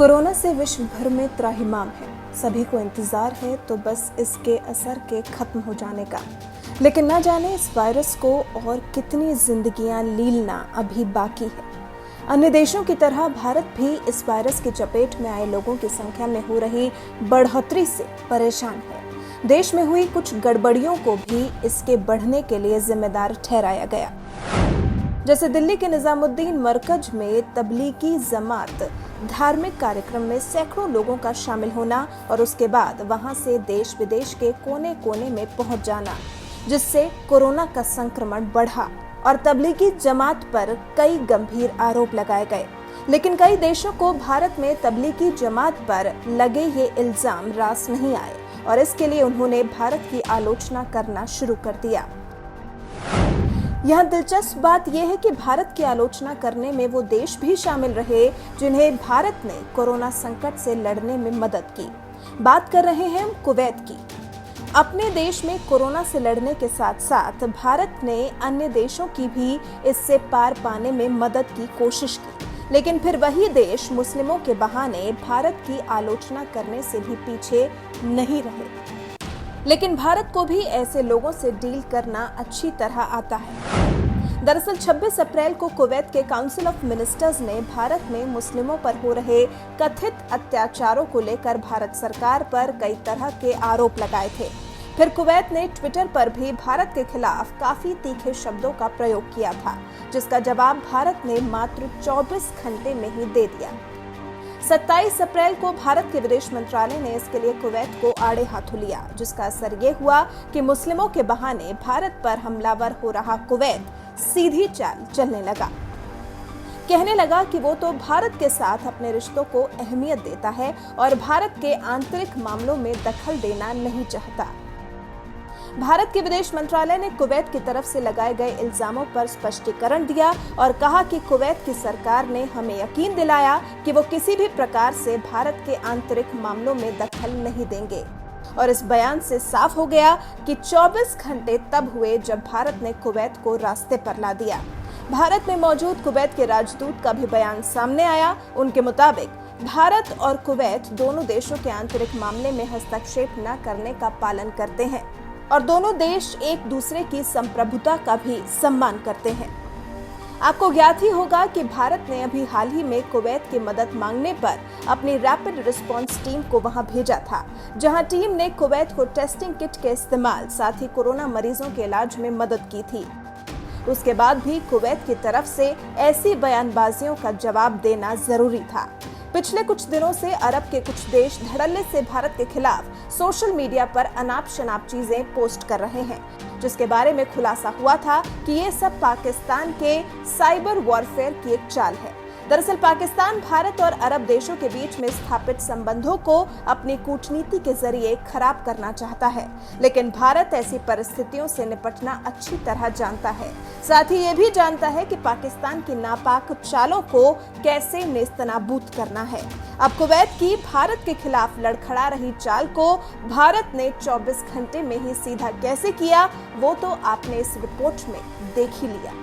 Corona से विश्व भर में त्राहिमाम है। सभी को इंतजार है तो बस इसके असर के खत्म हो जाने का। लेकिन न जाने इस वायरस को और कितनी जिंदगियां लीलना अभी बाकी है। अन्य देशों की तरह भारत भी इस वायरस की चपेट में आए लोगों की संख्या में हो रही बढ़ोतरी से परेशान है। देश में हुई कुछ गड़बड़ियों को भी इसके बढ़ने के लिए जिम्मेदार ठहराया गया। जैसे दिल्ली के निजामुद्दीन मरकज में तबलीगी जमात धार्मिक कार्यक्रम में सैकड़ों लोगों का शामिल होना और उसके बाद वहां से देश विदेश के कोने कोने में पहुंच जाना, जिससे कोरोना का संक्रमण बढ़ा और तबलीगी जमात पर कई गंभीर आरोप लगाए गए। लेकिन कई देशों को भारत में तबलीगी जमात पर लगे ये इल्जाम रास नहीं आए और इसके लिए उन्होंने भारत की आलोचना करना शुरू कर दिया। यहाँ दिलचस्प बात यह है कि भारत की आलोचना करने में वो देश भी शामिल रहे जिन्हें भारत ने कोरोना संकट से लड़ने में मदद की। बात कर रहे हैं हम कुवैत की। अपने देश में कोरोना से लड़ने के साथ साथ भारत ने अन्य देशों की भी इससे पार पाने में मदद की कोशिश की, लेकिन फिर वही देश मुस्लिमों के बहाने भारत की आलोचना करने से भी पीछे नहीं रहे। लेकिन भारत को भी ऐसे लोगों से डील करना अच्छी तरह आता है। दरअसल 26 अप्रैल को कुवैत के काउंसिल ऑफ मिनिस्टर्स ने भारत में मुस्लिमों पर हो रहे कथित अत्याचारों को लेकर भारत सरकार पर कई तरह के आरोप लगाए थे। फिर कुवैत ने ट्विटर पर भी भारत के खिलाफ काफी तीखे शब्दों का प्रयोग किया था, जिसका जवाब भारत ने मात्र 24 घंटे में ही दे दिया। 27 अप्रैल को भारत के विदेश मंत्रालय ने इसके लिए कुवैत को आड़े हाथों लिया, जिसका असर ये हुआ कि मुस्लिमों के बहाने भारत पर हमलावर हो रहा कुवैत सीधी चाल चलने लगा। कहने लगा कि वो तो भारत के साथ अपने रिश्तों को अहमियत देता है और भारत के आंतरिक मामलों में दखल देना नहीं चाहता। भारत के विदेश मंत्रालय ने कुवैत की तरफ से लगाए गए इल्जामों पर स्पष्टीकरण दिया और कहा कि कुवैत की सरकार ने हमें यकीन दिलाया कि वो किसी भी प्रकार से भारत के आंतरिक मामलों में दखल नहीं देंगे। और इस बयान से साफ हो गया कि 24 घंटे तब हुए जब भारत ने कुवैत को रास्ते पर ला दिया। भारत में मौजूद कुवैत के राजदूत का भी बयान सामने आया। उनके मुताबिक भारत और कुवैत दोनों देशों के आंतरिक मामले में हस्तक्षेप न करने का पालन करते हैं और दोनों देश एक दूसरे की संप्रभुता का भी सम्मान करते हैं। आपको ज्ञात ही होगा कि भारत ने अभी हाल ही में कुवैत की मदद मांगने पर अपनी रैपिड रिस्पांस टीम को वहां भेजा था, जहां टीम ने कुवैत को टेस्टिंग किट के इस्तेमाल साथ ही कोरोना मरीजों के इलाज में मदद की थी। उसके बाद भी कुवैत की तरफ से ऐसी बयानबाजियों का जवाब देना जरूरी था। पिछले कुछ दिनों से अरब के कुछ देश धड़ल्ले से भारत के खिलाफ सोशल मीडिया पर अनाप शनाप चीजें पोस्ट कर रहे हैं, जिसके बारे में खुलासा हुआ था कि ये सब पाकिस्तान के साइबर वॉरफेयर की एक चाल है। दरअसल पाकिस्तान भारत और अरब देशों के बीच में स्थापित संबंधों को अपनी कूटनीति के जरिए खराब करना चाहता है, लेकिन भारत ऐसी परिस्थितियों से निपटना अच्छी तरह जानता है। साथ ही ये भी जानता है कि पाकिस्तान की नापाक चालों को कैसे नेस्तनाबूद करना है। अब कुवैत की भारत के खिलाफ लड़खड़ा रही चाल को भारत ने 24 घंटे में ही सीधा कैसे किया, वो तो आपने इस रिपोर्ट में देख ही लिया।